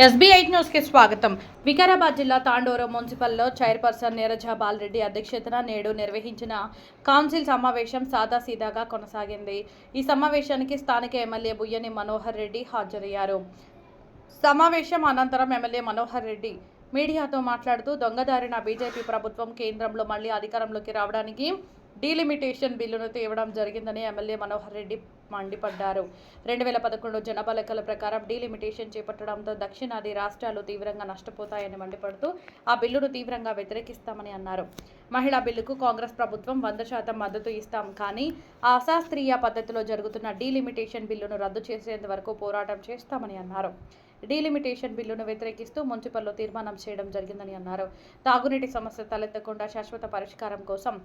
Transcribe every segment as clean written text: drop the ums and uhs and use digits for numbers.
SB8 news కి స్వాగతం. వికారాబాద్ జిల్లా తాండూరు మున్సిపల్లో చైర్పర్సన్ నీరజ బాలరెడ్డి అధ్యక్షతన నేడు నిర్వహించిన కౌన్సిల్ సమావేశం సాదాసీదాగా కొనసాగింది. ఈ సమావేశానికి స్థానిక ఎమ్మెల్యే బుయ్యని మనోహర్ రెడ్డి హాజరయ్యారు. సమావేశం అనంతరం ఎమ్మెల్యే మనోహర్ రెడ్డి మీడియాతో మాట్లాడుతూ దొంగదారిన బీజేపీ ప్రభుత్వం కేంద్రంలో మళ్లీ అధికారంలోకి రావడానికి డీలిమిటేషన్ బిల్లును తేవడం జరిగిందని ఎమ్మెల్యే మనోహర్ రెడ్డి మండిపడ్డారు. 2011 జనాభా లెక్కల ప్రకారం డీలిమిటేషన్ చేపట్టడంతో దక్షిణాది రాష్ట్రాలు తీవ్రంగా నష్టపోతాయని మండిపడుతూ ఆ బిల్లును తీవ్రంగా వ్యతిరేకిస్తామని అన్నారు. మహిళా బిల్లుకు కాంగ్రెస్ ప్రభుత్వం 100% మద్దతు ఇస్తాం, కానీ అశాస్త్రీయ పద్ధతిలో జరుగుతున్న డీలిమిటేషన్ బిల్లును రద్దు చేసేంత వరకు పోరాటం చేస్తామని అన్నారు. డీలిమిటేషన్ బిల్లును వ్యతిరేకిస్తూ మున్సిపల్లో తీర్మానం చేయడం జరిగిందని అన్నారు. తాగునీటి సమస్య తలెత్తకుండా శాశ్వత పరిష్కారం కోసం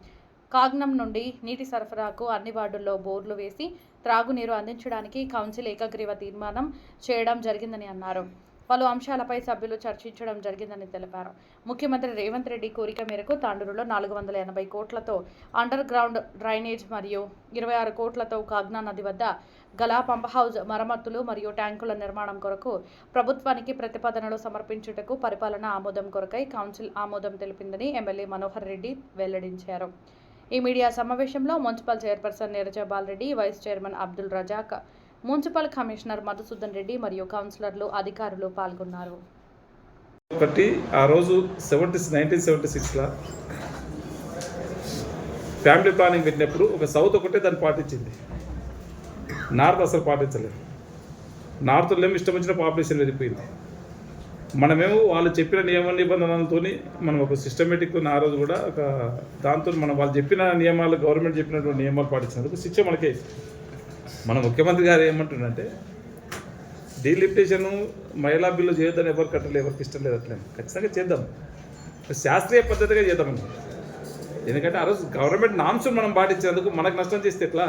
కాగ్నం నుండి నీటి సరఫరాకు అన్ని వార్డుల్లో బోర్లు వేసి త్రాగునీరు అందించడానికి కౌన్సిల్ ఏకగ్రీవ తీర్మానం చేయడం జరిగిందని అన్నారు. పలు అంశాలపై సభ్యులు చర్చించడం జరిగిందని తెలిపారు. ముఖ్యమంత్రి రేవంత్ రెడ్డి కోరిక మేరకు తాండూరులో 480 కోట్లతో అండర్ గ్రౌండ్ డ్రైనేజ్ మరియు 26 కోట్లతో కాగ్నా నది వద్ద గల పంప్ హౌస్ మరమ్మతులు మరియు ట్యాంకుల నిర్మాణం కొరకు ప్రభుత్వానికి ప్రతిపాదనలు సమర్పించుటకు పరిపాలన ఆమోదం కొరకై కౌన్సిల్ ఆమోదం తెలిపిందని ఎమ్మెల్యే మనోహర్ రెడ్డి వెల్లడించారు. ఈ మీడియా సమావేశంలో municipal chairperson Neeraja Balareddy, vice chairman Abdul Razak, municipal commissioner Madhusudan Reddy మరియు కౌన్సిలర్లు, అధికారులు పాల్గొన్నారు. ఒకటి ఆ రోజు 1976లో ఫ్యామిలీ ప్లానింగ్ పెట్టినప్పుడు ఒక సౌత్ ఒకటే దాన్ని పాటించింది, నార్త్ అసలు పాటించలేదు. నార్త్లో ఏమి ఇష్టం వచ్చిన పాపులేషన్ వెళ్ళిపోయింది. మనమేమో వాళ్ళు చెప్పిన నియమ నిబంధనలతో మనం ఒక సిస్టమేటిక్ ఆ రోజు కూడా ఒక దాంతో మనం వాళ్ళు చెప్పిన నియమాలు, గవర్నమెంట్ చెప్పినటువంటి నియమాలు పాటించినందుకు శిక్ష మనకే. మన ముఖ్యమంత్రి గారు ఏమంటుండంటే డీలిమిటేషన్ మహిళా బిల్లు చేయొద్దని ఎవరు కట్టలేదు, ఎవరికి ఇష్టం లేదు. అట్లనే ఖచ్చితంగా చేద్దాం, శాస్త్రీయ పద్ధతిగా చేద్దామని. ఎందుకంటే ఆ రోజు గవర్నమెంట్ నామ్స్ మనం పాటించేందుకు మనకు నష్టం చేస్తే ఎట్లా?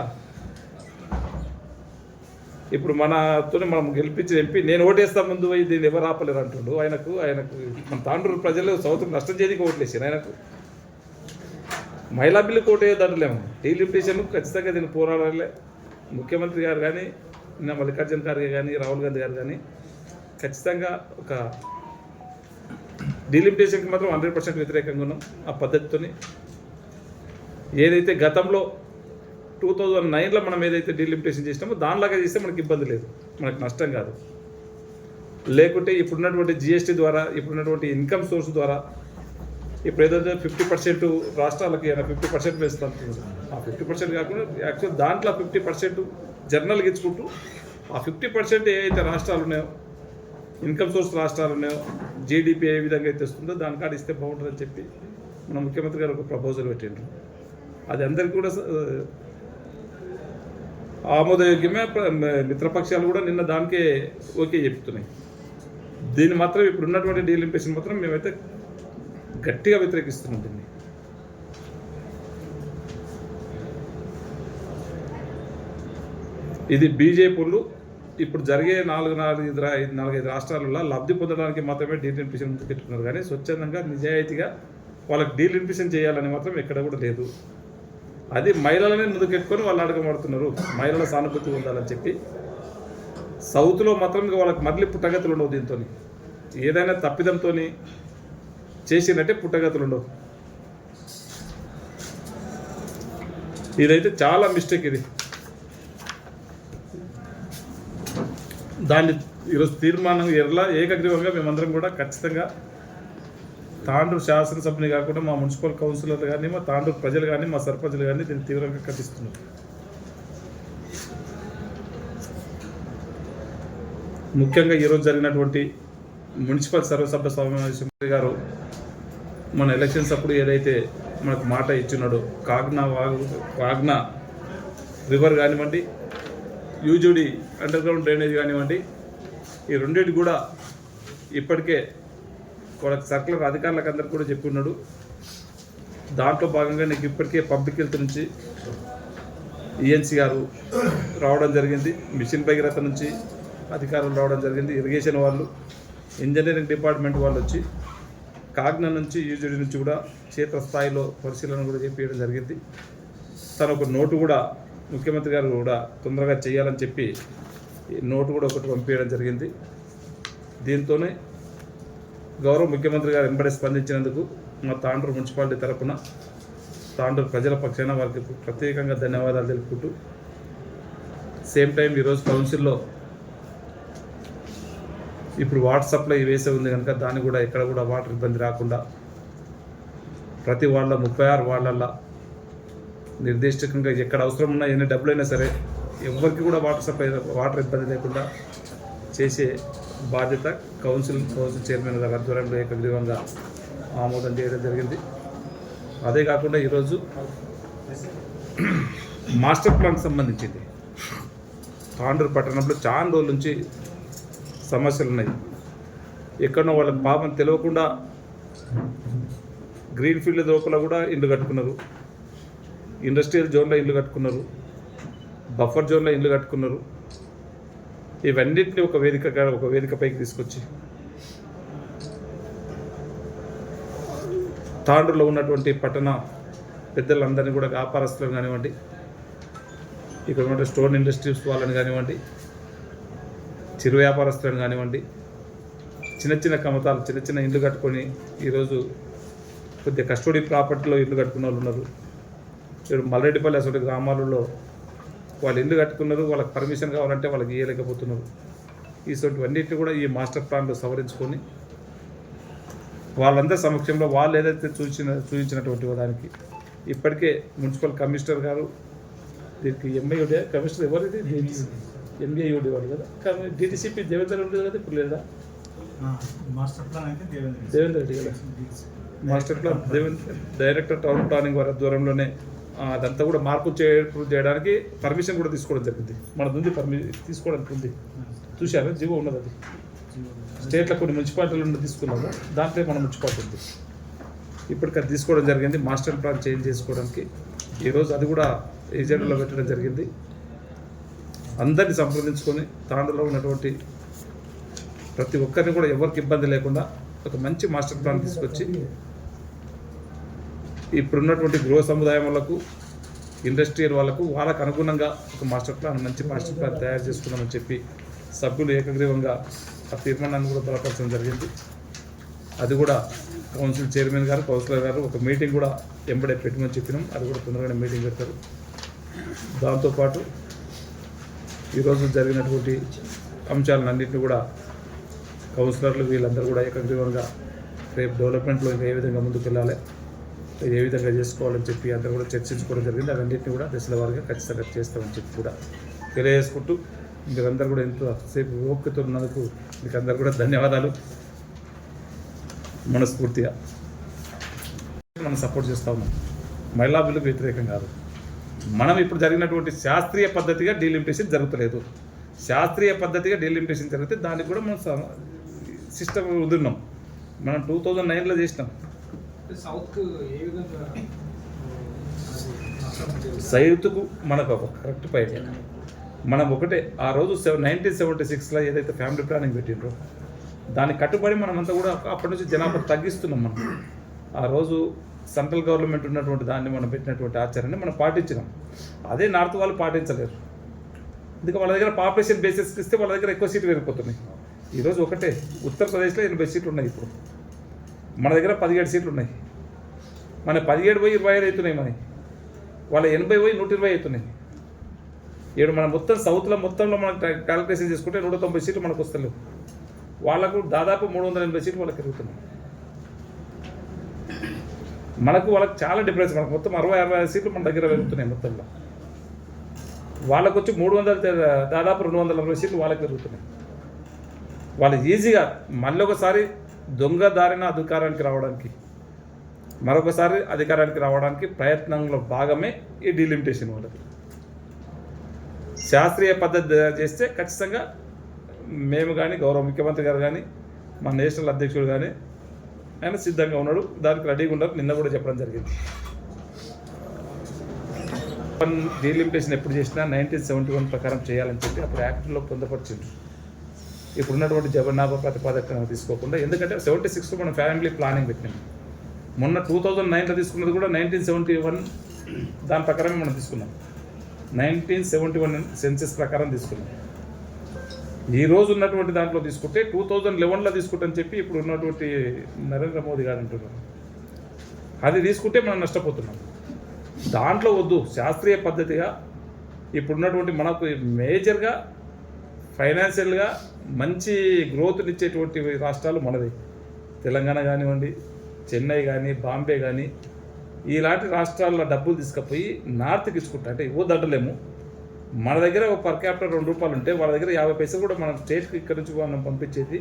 ఇప్పుడు మనతో మనం గెలిపించి ఎంపీ నేను ఓటేస్తా ముందు పోయి దీన్ని ఎవరు ఆపలేరు అంటుండు. ఆయనకు మన తాండూరు ప్రజలు సౌత్ నష్టం చేయడానికి ఓట్లేసారు. ఆయనకు మహిళా బిల్లుకి ఓటేయద్దంటలేము. డీలిమిటేషన్ ఖచ్చితంగా దీన్ని పోరాడాలి. ముఖ్యమంత్రి గారు కానీ, నిన్న మల్లికార్జున ఖార్గే కానీ, రాహుల్ గాంధీ గారు కానీ ఖచ్చితంగా ఒక డీలిమిటేషన్కి మాత్రం 100% వ్యతిరేకంగా ఉన్నాం. ఆ పద్ధతితోని ఏదైతే గతంలో 2009లో మనం ఏదైతే డీలిమిటేషన్ చేసినామో దానిలాగా చేస్తే మనకి ఇబ్బంది లేదు, మనకు నష్టం కాదు. లేకుంటే ఇప్పుడున్నటువంటి జిఎస్టీ ద్వారా, ఇప్పుడున్నటువంటి ఇన్కమ్ సోర్స్ ద్వారా ఇప్పుడు ఏదైతే 50% రాష్ట్రాలకి 50% వేస్తాను. ఆ 50% కాకుండా యాక్చువల్ దాంట్లో 50% జర్నల్కి ఇచ్చుకుంటూ ఆ 50% ఏవైతే రాష్ట్రాలు ఉన్నాయో, ఇన్కమ్ సోర్స్ రాష్ట్రాలు ఉన్నాయో, జీడిపి ఏ విధంగా అయితే వస్తుందో దానికాడ ఇస్తే బాగుంటుందని చెప్పి మన ముఖ్యమంత్రి గారు ఒక ప్రపోజల్ పెట్టిండ్రు. అది అందరికీ కూడా ఆమోదయోగ్యమే. మిత్రపక్షాలు కూడా నిన్న దానికే ఓకే చెప్తున్నాయి. దీన్ని మాత్రం ఇప్పుడు ఉన్నటువంటి డీలిమిటేషన్ మాత్రం మేమైతే గట్టిగా వ్యతిరేకిస్తున్నాం. దీన్ని ఇది బీజేపీలు ఇప్పుడు జరిగే 4-5 రాష్ట్రాలలో లబ్ధి పొందడానికి మాత్రమే డీలిమిటేషన్ ముందు పెట్టుకున్నారు, కానీ స్వచ్ఛందంగా నిజాయితీగా వాళ్ళకి డీలిమిటేషన్ చేయాలని మాత్రం ఎక్కడ కూడా లేదు. అది మహిళలనే ముందుకెట్టుకొని వాళ్ళు అడగబడుతున్నారు, మహిళల సానుభూతి ఉండాలని చెప్పి. సౌత్లో మాత్రం వాళ్ళకి మళ్ళీ పుట్టగతులు ఉండవు. దీంతో ఏదైనా తప్పిదంతో చేసినట్టే పుట్టగతులు ఉండవు. ఇదైతే చాలా మిస్టేక్. ఇది దాన్ని ఈరోజు తీర్మానం ఎలా ఏకగ్రీవంగా మేమందరం కూడా ఖచ్చితంగా తాండూరు శాసనసభ్యుని కాకుండా మా మున్సిపల్ కౌన్సిలర్లు కానీ, మా తాండూరు ప్రజలు కానీ, మా సర్పంచులు కానీ దీన్ని తీవ్రంగా ఖండిస్తున్నారు. ముఖ్యంగా ఈరోజు జరిగినటువంటి మున్సిపల్ సర్వసభ్య సమావేశం గారు మన ఎలక్షన్స్ అప్పుడు ఏదైతే మనకు మాట ఇచ్చినాడో కాగ్నా రివర్ కానివ్వండి, యూజీడీ అండర్ గ్రౌండ్ డ్రైనేజ్ కానివ్వండి, ఈ రెండింటి కూడా ఇప్పటికే వాళ్ళకి సర్కులర్ అధికారులకు అందరికీ కూడా చెప్పి ఉన్నాడు. దాంట్లో భాగంగా నీకు ఇప్పటికే పబ్లిక్ హెల్త్ నుంచి ఈఎన్సీ గారు రావడం జరిగింది, మిషన్ భగీరథ నుంచి అధికారులు రావడం జరిగింది, ఇరిగేషన్ వాళ్ళు, ఇంజనీరింగ్ డిపార్ట్మెంట్ వాళ్ళు వచ్చి కాగ్నా నుంచి యూజీడీ నుంచి కూడా క్షేత్రస్థాయిలో పరిశీలన కూడా చేపించడం జరిగింది. తను ఒక నోటు కూడా ముఖ్యమంత్రి గారు కూడా తొందరగా చేయాలని చెప్పి నోటు కూడా ఒకటి పంపించడం జరిగింది. దీంతోనే గౌరవ ముఖ్యమంత్రి గారు వెంబడి స్పందించినందుకు మా తాండూరు మున్సిపాలిటీ తరపున తాండూరు ప్రజల పక్షాన వారికి ప్రత్యేకంగా ధన్యవాదాలు తెలుపుకుంటూ సేమ్ టైం ఈరోజు కౌన్సిల్లో ఇప్పుడు వాటర్ సప్లై వేసే ఉంది కనుక దాన్ని కూడా ఎక్కడ కూడా వాటర్ ఇబ్బంది రాకుండా ప్రతి వాళ్ళ 36 వార్డుల నిర్దిష్టంగా ఎక్కడ అవసరం ఉన్నా ఎన్ని డబ్బులైనా సరే ఎవరికి కూడా వాటర్ ఇబ్బంది లేకుండా చేసే బాధ్యత కౌన్సిల్ చైర్మన్ గారి ఆధ్వర్యంలో ఏకగ్రీవంగా ఆమోదం చేయడం జరిగింది. అదే కాకుండా ఈరోజు మాస్టర్ ప్లాన్కి సంబంధించింది తాండూరు పట్టణంలో చాలా రోజుల నుంచి సమస్యలు ఉన్నాయి. ఎక్కడో వాళ్ళకి పాపం తెలియకుండా గ్రీన్ ఫీల్డ్ లోపల కూడా ఇల్లు కట్టుకున్నారు, ఇండస్ట్రియల్ జోన్లో ఇల్లు కట్టుకున్నారు, బఫర్ జోన్లో ఇల్లు కట్టుకున్నారు. ఇవన్నిటిని ఒక వేదికపైకి తీసుకొచ్చి తాండూరులో ఉన్నటువంటి పట్టణ పెద్దలందరినీ కూడా వ్యాపారస్తులను కానివ్వండి, ఇక్కడ ఉన్న స్టోన్ ఇండస్ట్రీస్ వాళ్ళని కానివ్వండి, చిరు వ్యాపారస్తులను కానివ్వండి, చిన్న కమతాలు చిన్న ఇల్లు కట్టుకొని ఈరోజు కొద్దిగా కస్టడీ ప్రాపర్టీలో ఇల్లు కట్టుకున్న వాళ్ళు ఉన్నారు. ఇప్పుడు మల్లరెడ్డిపల్లి అసలు గ్రామాలలో వాళ్ళు ఇల్లు కట్టుకున్నారు, వాళ్ళకి పర్మిషన్ కావాలంటే వాళ్ళకి ఇవ్వలేకపోతున్నారు. ఇటువంటివన్నిటిని కూడా ఈ మాస్టర్ ప్లాన్లో సవరించుకొని వాళ్ళందరి సమక్షంలో వాళ్ళు ఏదైతే చూపించినటువంటి దానికి ఇప్పటికే మున్సిపల్ కమిషనర్ గారు దీనికి ఎంఐఓడి కమిషనర్ ఎవరిది ఎంఏఓడి వాళ్ళు కదా, డిటిసిపి దేవేందర్ ఉండేది కదా, ఇప్పుడు లేదా మాస్టర్ ప్లాన్ అయితే దేవేందర్ రెడ్డి కదా, master plan director town planning వారి ఆధ్వర్యంలోనే అదంతా కూడా మార్పు చేయడానికి పర్మిషన్ కూడా తీసుకోవడం జరిగింది. మన ఉంది తీసుకోవడానికి ఉంది, చూశారు జీవో ఉన్నది. అది స్టేట్లో కొన్ని మున్సిపాలిటీలు తీసుకున్నాము, దాంట్లో మన మున్సిపాలిటీ ఉంది. ఇప్పటికి అది తీసుకోవడం జరిగింది. మాస్టర్ ప్లాన్ చేంజ్ చేసుకోవడానికి ఈరోజు అది కూడా ఏజెండాలో పెట్టడం జరిగింది. అందరినీ సంప్రదించుకొని తాండూరులో ఉన్నటువంటి ప్రతి ఒక్కరిని కూడా ఎవరికి ఇబ్బంది లేకుండా ఒక మంచి మాస్టర్ ప్లాన్ తీసుకొచ్చి ఇప్పుడున్నటువంటి గృహ సముదాయం వాళ్ళకు, ఇండస్ట్రియల్ వాళ్ళకు, వాళ్ళకు అనుగుణంగా ఒక మంచి మాస్టర్ ప్లాన్ తయారు చేసుకున్నామని చెప్పి సభ్యులు ఏకగ్రీవంగా ఆ తీర్మానాన్ని కూడా బలపరచడం జరిగింది. అది కూడా కౌన్సిల్ చైర్మన్ గారు, కౌన్సిలర్ గారు ఒక మీటింగ్ కూడా ఎంబడే పెట్టమని చెప్పినాం. అది కూడా తొందరగానే మీటింగ్ పెడతారు. దాంతోపాటు ఈరోజు జరిగినటువంటి అంశాలన్నింటినీ కూడా కౌన్సిలర్లు వీళ్ళందరూ కూడా ఏకగ్రీవంగా రేపు డెవలప్మెంట్లో ఇంకా ఏ విధంగా ముందుకు వెళ్ళాలి, ఏ విధంగా చేసుకోవాలని చెప్పి అందరూ కూడా చర్చించుకోవడం జరిగింది. అవన్నింటినీ కూడా దశల వారీగా ఖచ్చితంగా చేస్తామని చెప్పి కూడా తెలియజేసుకుంటూ మీరందరూ కూడా ఎంతసేపు ఓపికతో ఉన్నందుకు మీకు అందరూ కూడా ధన్యవాదాలు. మనస్ఫూర్తిగా మనం సపోర్ట్ చేస్తూ ఉన్నాం. మహిళా బిల్లుకు వ్యతిరేకం కాదు. మనం ఇప్పుడు జరిగినటువంటి శాస్త్రీయ పద్ధతిగా డీలిమిటేషన్ జరుగుతలేదు. శాస్త్రీయ పద్ధతిగా డీలిమిటేషన్ జరిగితే దానికి కూడా మనం సిస్టమ్ వదులున్నాం. మనం 2009లో చేసినాం. సౌత్కు మనకు ఒక కరెక్ట్ పైన మనం ఒకటే ఆ రోజు 1976లో ఏదైతే ఫ్యామిలీ ప్లానింగ్ పెట్టిండ్రో దాన్ని కట్టుబడి మనమంతా కూడా అప్పటి నుంచి జనాభా తగ్గిస్తున్నాం. మనం ఆ రోజు సెంట్రల్ గవర్నమెంట్ ఉన్నటువంటి దాన్ని మనం పెట్టినటువంటి ఆచారాన్ని మనం పాటించినాం. అదే నార్త్ వాళ్ళు పాటించలేరు. అందుకే వాళ్ళ దగ్గర పాపులేషన్ బేసిస్కి ఇస్తే వాళ్ళ దగ్గర ఎక్కువ సీట్లు వెళ్ళిపోతున్నాయి. ఈరోజు ఒకటే ఉత్తరప్రదేశ్లో 80 సీట్లు ఉన్నాయి. ఇప్పుడు మన దగ్గర 17 సీట్లు ఉన్నాయి. మన 17 పోయి 25 అవుతున్నాయి. వాళ్ళ 80 పోయి 120 అవుతున్నాయి. ఇప్పుడు మనం మొత్తం సౌత్లో మొత్తంలో మనం క్యాలిక్యులేషన్ చేసుకుంటే 190 సీట్లు మనకు వస్తలేవు. వాళ్ళకు దాదాపు 380 సీట్లు వాళ్ళకి పెరుగుతున్నాయి. వాళ్ళకి చాలా డిఫరెన్స్. మనకు మొత్తం 60-65 సీట్లు మన దగ్గర పెరుగుతున్నాయి మొత్తంలో. వాళ్ళకు వచ్చి 300 దాదాపు 240 సీట్లు వాళ్ళకి పెరుగుతున్నాయి. వాళ్ళు ఈజీగా మళ్ళీ ఒకసారి దొంగ దారిన అధికారానికి రావడానికి, మరొకసారి అధికారానికి రావడానికి ప్రయత్నంలో భాగమే ఈ డీలిమిటేషన్. వాళ్ళకి శాస్త్రీయ పద్ధతి చేస్తే ఖచ్చితంగా మేము కానీ, గౌరవ ముఖ్యమంత్రి గారు కానీ, మా నేషనల్ అధ్యక్షుడు కానీ ఆయన సిద్ధంగా ఉన్నాడు. దానికి రెడీగా ఉన్నారు. నిన్న కూడా చెప్పడం జరిగింది. డీలిమిటేషన్ ఎప్పుడు చేసినా 1971 ప్రకారం చేయాలని చెప్పి అప్పుడు యాక్ట్లో పొందపరిచింది. ఇప్పుడున్నటువంటి జగన్నాభ ప్రతిపాదకను తీసుకోకుండా, ఎందుకంటే 76లో మనం ఫ్యామిలీ ప్లానింగ్ పెట్టినాం. మొన్న 2009లో తీసుకున్నది కూడా 1971 దాని ప్రకారమే మనం తీసుకున్నాం. 1971 సెన్సెస్ ప్రకారం తీసుకున్నాం. ఈ రోజు ఉన్నటువంటి దాంట్లో తీసుకుంటే 2011లో తీసుకుంటని చెప్పి ఇప్పుడు ఉన్నటువంటి నరేంద్ర మోదీ గారు అంటున్నారు. అది తీసుకుంటే మనం నష్టపోతున్నాం. దాంట్లో వద్దు, శాస్త్రీయ పద్ధతిగా ఇప్పుడున్నటువంటి మనకు మేజర్గా ఫైనాన్షియల్గా మంచి గ్రోత్నిచ్చేటువంటి రాష్ట్రాలు మనది. తెలంగాణ కానివ్వండి, చెన్నై కానీ, బాంబే కానీ, ఇలాంటి రాష్ట్రాల్లో డబ్బులు తీసుకుపోయి నార్త్కి ఇచ్చుకుంటా అంటే ఇవ్వదంటలేము. మన దగ్గర ఒక పర్ క్యాపిటల్ ₹2 ఉంటే వాళ్ళ దగ్గర 50 పైసలు కూడా మనం స్టేట్కి ఇక్కడ నుంచి మనం పంపించేది.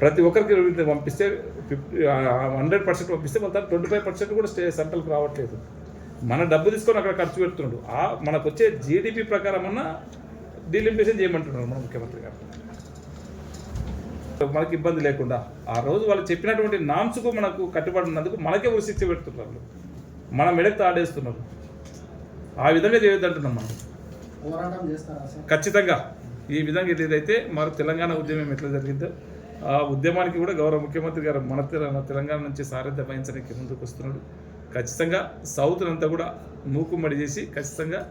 ప్రతి ఒక్కరికి పంపిస్తే 100% పంపిస్తే వాళ్ళ 25% కూడా సెంట్రల్కి రావట్లేదు. మన డబ్బు తీసుకొని అక్కడ ఖర్చు పెడుతున్నాడు. మనకు వచ్చే జీడిపి ప్రకారం అన్న డీలిమిటేషన్ చేయమంటున్నారు మన ముఖ్యమంత్రి గారు. మనకి ఇబ్బంది లేకుండా ఆ రోజు వాళ్ళు చెప్పినటువంటి నామ్స్కు మనకు కట్టుబడినందుకు మనకే శిక్ష పెడుతున్నారు, మన మెడకు తాడేస్తున్నారు. ఆ విధంగా చేయొద్దంటున్నాం మనం. పోరాటం చేస్తారా సార్? ఖచ్చితంగా ఈ విధంగా ఏదైతే మన తెలంగాణ ఉద్యమం ఎట్లా జరిగిందో ఆ ఉద్యమానికి కూడా గౌరవ ముఖ్యమంత్రి గారు మన తెలంగాణ నుంచి సారథ్యం వహించడానికి ముందుకు వస్తున్నాడు. ఖచ్చితంగా సౌత్ అంతా కూడా మూకుమ్మడి చేసి ఖచ్చితంగా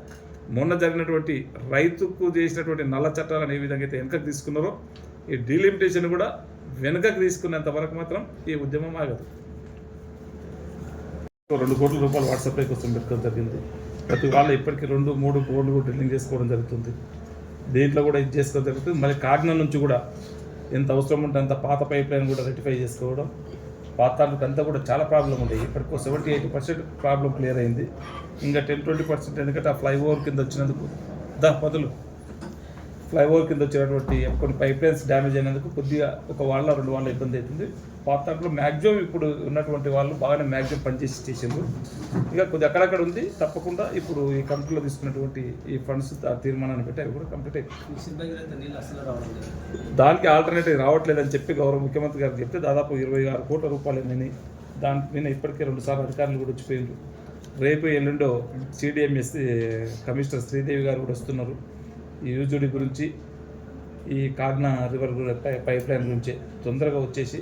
మొన్న జరిగినటువంటి రైతుకు చేసినటువంటి నల్ల చట్టాలను ఏ విధంగా అయితే వెనకకు తీసుకున్నారో ఈ డీలిమిటేషన్ కూడా వెనకకు తీసుకున్నంత వరకు మాత్రం ఈ ఉద్యమం ఆగదు. ₹2 కోట్ల వాట్సాప్లో కోసం పెట్టుకోవడం జరిగింది. ప్రతి వాళ్ళు ఇప్పటికీ 2-3 రోడ్లు డ్రిల్లింగ్ చేసుకోవడం జరుగుతుంది. దీంట్లో కూడా ఇది చేసుకోవడం జరుగుతుంది. మళ్ళీ కాకినాడ నుంచి కూడా ఎంత అవసరం ఉంటే అంత పాత పైప్ లైన్ కూడా రెక్టిఫై చేసుకోవడం. పాతాలకు అంతా కూడా చాలా ప్రాబ్లం ఉండేవి. ఇప్పటికో 70-80% ప్రాబ్లం క్లియర్ అయింది. ఇంకా 10-20% ఎందుకంటే ఆ ఫ్లైఓవర్ కింద వచ్చినందుకు ఫ్లైఓవర్ కింద వచ్చినటువంటి కొన్ని పైప్ లైన్స్ డ్యామేజ్ అయినందుకు కొద్దిగా ఒక వాళ్ళ 2 వాళ్ళ ఇబ్బంది అవుతుంది. పాతాట్లో మ్యాక్సిమం ఇప్పుడు ఉన్నటువంటి వాళ్ళు బాగానే మ్యాక్సిమం పనిచేసి చేసిండ్రు. ఇక కొద్దిగా అక్కడక్కడ ఉంది. తప్పకుండా ఇప్పుడు ఈ కమిటీలో తీసుకున్నటువంటి ఈ ఫండ్స్ తీర్మానాన్ని పెట్టి అవి కూడా కంప్లీట్ అయిపోయింది. దానికి ఆల్టర్నేటివ్ రావట్లేదని చెప్పి గౌరవ ముఖ్యమంత్రి గారు చెప్తే దాదాపు ₹26 కోట్ల అయినాయి. దాని మీద ఇప్పటికే 2 సార్లు అధికారులు కూడా వచ్చిపోయిండ్రు. రేపు ఎల్లుండో CDMS కమిషనర్ శ్రీదేవి గారు కూడా వస్తున్నారు. ఈ యూజుడి గురించి, ఈ కాగ్నా రివర్ పైప్ లైన్ గురించి తొందరగా వచ్చేసి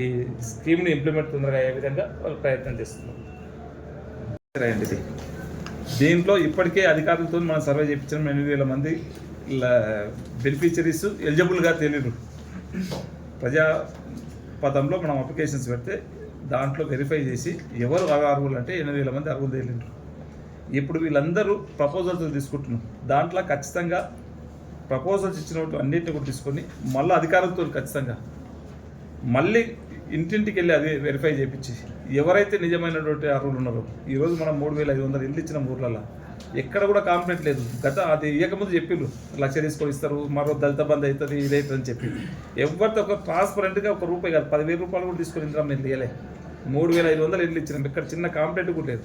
ఈ స్కీమ్ని ఇంప్లిమెంట్ తొందరగా అయ్యే విధంగా వాళ్ళు ప్రయత్నం చేస్తున్నారు. దీంట్లో ఇప్పటికే అధికారులతో మనం సర్వే చేయించిన 8,000 మంది బెనిఫిషరీస్ ఎలిజిబుల్గా తెలియదు. ప్రజాపథంలో మనం అప్లికేషన్స్ పెడితే దాంట్లో వెరిఫై చేసి ఎవరు అర్హులు అంటే 8,000 మంది అర్హులు తేలిండ్రు. ఇప్పుడు వీళ్ళందరూ ప్రపోజల్స్ తీసుకుంటున్నాం. దాంట్లో ఖచ్చితంగా ప్రపోజల్స్ ఇచ్చినట్టు అన్నింటినీ కూడా తీసుకొని మళ్ళీ అధికారులతో ఖచ్చితంగా మళ్ళీ ఇంటింటికి వెళ్ళి అది వెరిఫై చేయించి ఎవరైతే నిజమైనటువంటి అర్హులు ఉన్నారో, ఈరోజు మనం 3,500 ఇల్లు ఇచ్చిన ఊర్లలో ఎక్కడ కూడా కాంప్లైంట్ లేదు. అది ఇవ్వకముందు చెప్పిళ్ళు 1,00,000 తీసుకొని ఇస్తారు, మరో దళిత బంధు అవుతుంది, ఇదవుతుంది అని చెప్పి ఎవరితో ఒక ట్రాన్స్పరెంట్గా ₹1 కాదు ₹10,000 కూడా తీసుకొని ఇంద్రం నేను ఇవ్వలే. 3,500 ఇల్లు ఇచ్చినాం. ఇక్కడ చిన్న కాంప్లైంట్ కూడా లేదు.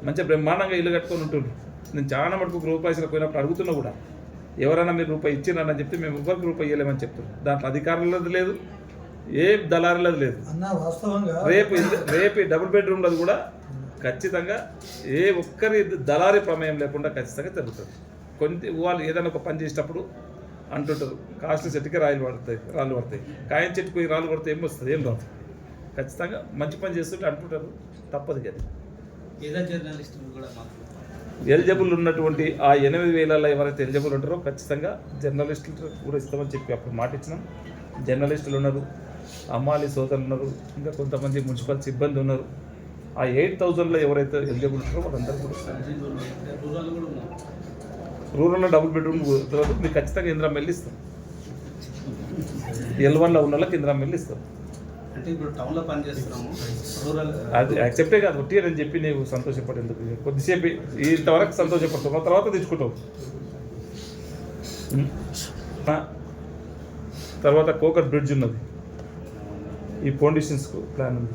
మంచిగా బ్రహ్మాండంగా ఇల్లు కట్టుకొని ఉంటుండ్రు. నేను చాలా మటుకు రూపాయలు పోయినప్పుడు అడుగుతున్నా కూడా ఎవరైనా మీరు ₹1 ఇచ్చినారని చెప్తే మేము ఎవరికి ₹1 ఇవ్వలేమని చెప్తారు. దాంట్లో అధికారులది లేదు, ఏ దళారులది లేదు. రేపు డబుల్ బెడ్రూమ్లో కూడా ఖచ్చితంగా ఏ ఒక్కరి దళారీ ప్రమేయం లేకుండా ఖచ్చితంగా జరుగుతుంది. వాళ్ళు ఏదైనా ఒక పని చేసేటప్పుడు అంటుంటారు కాస్ట్లీ చెట్టుకి రాళ్ళు పడతాయి, కాయం చెట్టుకు రాళ్ళు పడితే ఏం వస్తుంది, ఏం రాదు. ఖచ్చితంగా మంచి పని చేస్తుంటే అంటుంటారు, తప్పదు కదా. ఎలిజిబుల్ ఉన్నటువంటి ఆ 8,000 ఎవరైతే ఎలిజిబుల్ ఉంటారో ఖచ్చితంగా జర్నలిస్టులు కూడా ఇస్తామని చెప్పి అప్పుడు మాట ఇచ్చినాం. జర్నలిస్టులు ఉన్నారు, అమ్మాలి సోదరులు ఉన్నారు, ఇంకా కొంతమంది మున్సిపల్ సిబ్బంది ఉన్నారు. ఆ 8,000లో ఎవరైతే ఎలిజిబుల్ ఉంటారో వాళ్ళందరూ కూడా రూరల్లో డబుల్ బెడ్రూమ్ మీకు ఖచ్చితంగా ఇందిరా మిల్లు ఇస్తాం. L1లో ఉన్న వాళ్ళకి ఇందిరా మిల్లు ఇస్తాం. అంటే ఇప్పుడు టౌన్లో పనిచేస్తున్నాము, రూరల్ అది యాక్సెప్టే కాదు, ఒట్టి అని చెప్పి నీవు సంతోషపడేందుకు కొద్దిసేపు ఇంతవరకు సంతోషపడతావు, తర్వాత తెచ్చుకుంటావు. తర్వాత కోకట్ బ్రిడ్జ్ ఉన్నది, ఈ ఫౌండేషన్స్కు ప్లాన్ ఉంది.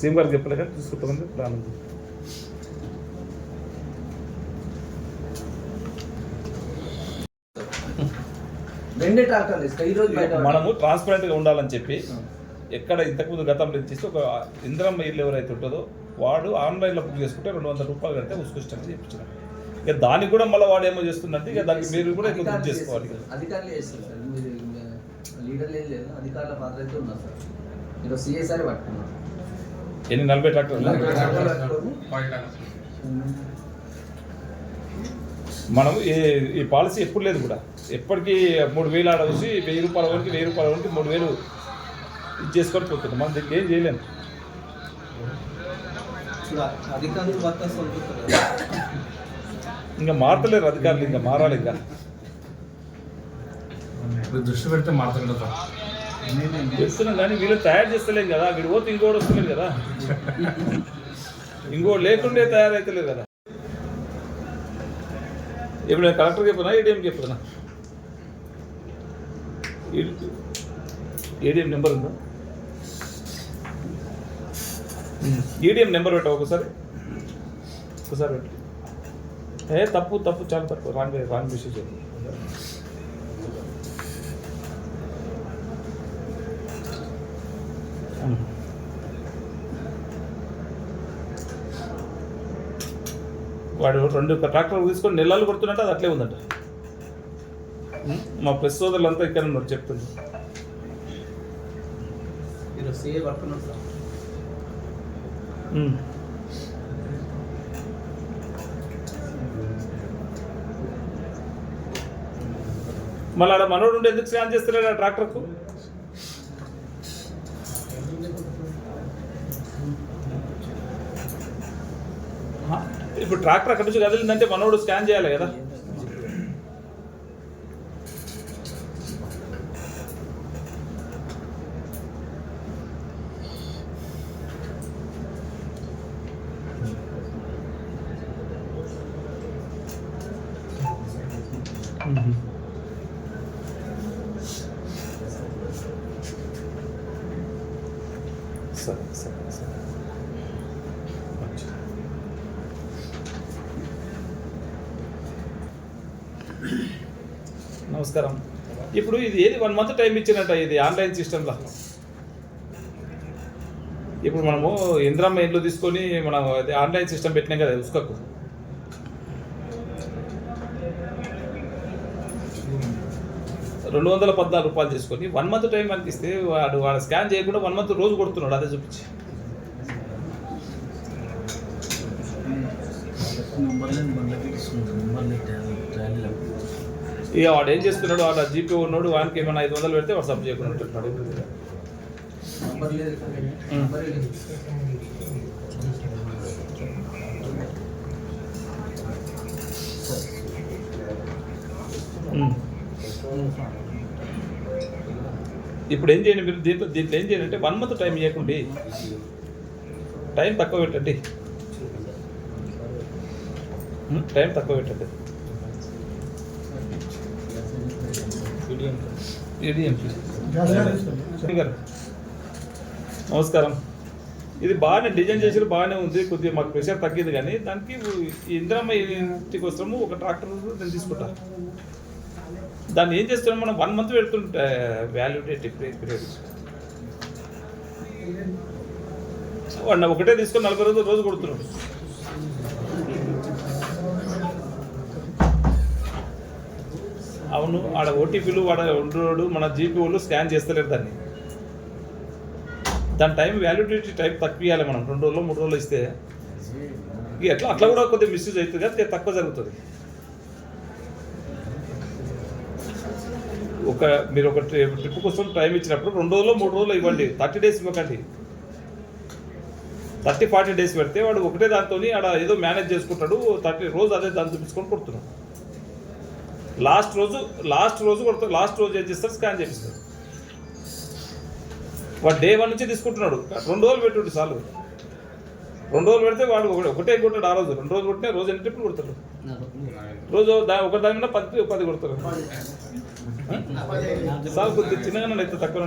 సీఎం గారికి చెప్పలే కానీ తీసుకుంటామని ప్లాన్ ఉంది. మనము ట్రాన్స్పరెంట్గా ఉండాలని చెప్పి ఎక్కడ ఇంతకుముందు గతంలో ఇచ్చేసి ఒక ఇందిరమ్మ ఇల్లు ఎవరైతే ఉంటుందో వాడు ఆన్లైన్లో బుక్ చేసుకుంటే ₹200 కడితే ఉస్కృష్టంగా చెప్పించారు. ఇక దానికి కూడా మళ్ళీ వాడు ఏమో చేస్తుందంటే ఇక దానికి మీరు కూడా ఇట్లా బుక్ చేసుకోవాలి. అధికారులు చేస్తారు సార్, మీరు లీడర్లు ఏం లేదు, అధికారుల పాత్ర అయితే ఉన్నారు సార్. మీరు CSR పట్టుకున్నారు ఎన్ని 40 ట్రాక్టర్లు మనం ఈ పాలసీ ఎప్పుడు లేదు కూడా, ఎప్పటికీ 3000 ఆడ వచ్చి 1000 రూపాయల వరకు 1000 రూపాయల వరకు 3000 ఇది చేసుకొని పోతుంది. మనం దీనికి ఏం చేయలేము. ఇప్పుడు అధికారులు వర్కర్స్ వదులుతారు. ఇంకా మారతలేరు అధికారులు, ఇంకా మారాలి. ఇంకా దృష్టి పెడితే మాట్లాడతా చేస్తున్నాం కానీ వీళ్ళు తయారు చేస్తలేం కదా. వీడు పోతే ఇంకోటి వస్తలేదు కదా, ఇంకోటి లేకుండే తయారైతలేదు కదా. ఇప్పుడు నేను కలెక్టర్కి చెప్తున్నా, ఏడీఎంకి చెప్తున్నా. ఏడీఎం నెంబర్ ఉందా? ఏడీఎం నెంబర్ పెట్టా ఒకసారి పెట్టు. తప్పు చాలా తప్పు, రాంగ్ మెసేజ్. వాడు 2 ట్రాక్టర్లు తీసుకొని నెలలు కొడుతున్నట్టు అది అట్లే ఉందంట. మా ప్రెస్ సోదరులంతా ఇక్కడ ఉన్నారు చెప్తుంది. మీరు సీఏ పట్టుకున్నారు సార్. మళ్ళీ ఆడ మనోడు ఉండి ఎందుకు స్కాన్ చేస్తలేడు ఆ ట్రాక్టర్కు? ఇప్పుడు ట్రాక్టర్ అక్కడి నుంచి కదిలిందంటే మనోడు స్కాన్ చేయాలి కదా. సరే. నమస్కారం. ఇప్పుడు ఇది ఏది 1 మంత్ టైం ఇచ్చినట్ట, ఇది ఆన్లైన్ సిస్టంలో. ఇప్పుడు మనము ఇంద్రమ్మ ఇంట్లో తీసుకొని మనం ఆన్లైన్ సిస్టమ్ పెట్టినాం కదా ఉస్కకు. ₹214 తీసుకొని 1 మంత్ టైం అనిపిస్తే వాడు స్కాన్ చేయకుండా 1 మంత్ రోజు కొడుతున్నాడు. అదే చూపించి ఇక వాడు ఏం చేస్తున్నాడు, వాడు జీపీ ఉన్నాడు, వానికి ఏమైనా 500 పెడితే వాడు సబ్ చేయకుండా ఉంటున్నాడు. ఇప్పుడు ఏం చేయండి మీరు, దీంట్లో ఏం చేయండి అంటే 1 మంత్ టైం ఇవ్వకండి, టైం తక్కువ పెట్టండి. నమస్కారం. ఇది బాగానే డిజైన్ చేసి బాగానే ఉంది, కొద్దిగా మాకు ప్రెషర్ తగ్గింది. కానీ దానికి ఇందిరమ్మ ఇంటికి వస్తాము ఒక ట్రాక్టర్ నేను తీసుకుంటా. దాన్ని ఏం చేస్తున్నాం మనం 1 మంత్ పెడుతుంటే వ్యాలిడిటీ పీరియడ్ వాడిని ఒకటే తీసుకొని 40 రోజు కొడుతున్నాడు. అవును, ఆడ ఓటీపీలు వాడ ఉండడు, మన జీపీ వాళ్ళు స్కాన్ చేస్తలేరు దాని టైం వ్యాలిడిటీ టైం తక్కువ ఇవ్వాలి మనం. 2 రోజులు 3 రోజులు ఇస్తే అట్లా కూడా కొద్దిగా మిస్యూజ్ అవుతుంది కదా, తక్కువ జరుగుతుంది. మీరు ఒక ట్రిప్ కోసం టైం ఇచ్చినప్పుడు 2 రోజులు 3 రోజులు ఇవ్వండి, 30 డేస్ ఇవ్వకండి. 30-40 డేస్ పెడితే వాడు ఒకటే దాంతో ఆడ ఏదో మేనేజ్ చేసుకుంటాడు. 30 రోజు అదే దాన్ని చూపించుకొని కొడుతున్నాడు. లాస్ట్ రోజు కొడతాడు. లాస్ట్ రోజు ఏం చేస్తారు, స్కాన్ చేపిస్తారు. వాడు డే 1 నుంచి తీసుకుంటున్నాడు. 2 రోజులు పెట్టుండి చాలు. 2 రోజులు పెడితే వాడు ఒకటే కొట్టాడు. ఆ రోజు 2 రోజులు కొట్టినా రోజు ఎన్ని ట్రిప్పులు కొడతాడు. రోజు ఒక దాని మీద 10 కొడతారు. చాలు, కొద్దిగా చిన్నగా అయితే తక్కువ.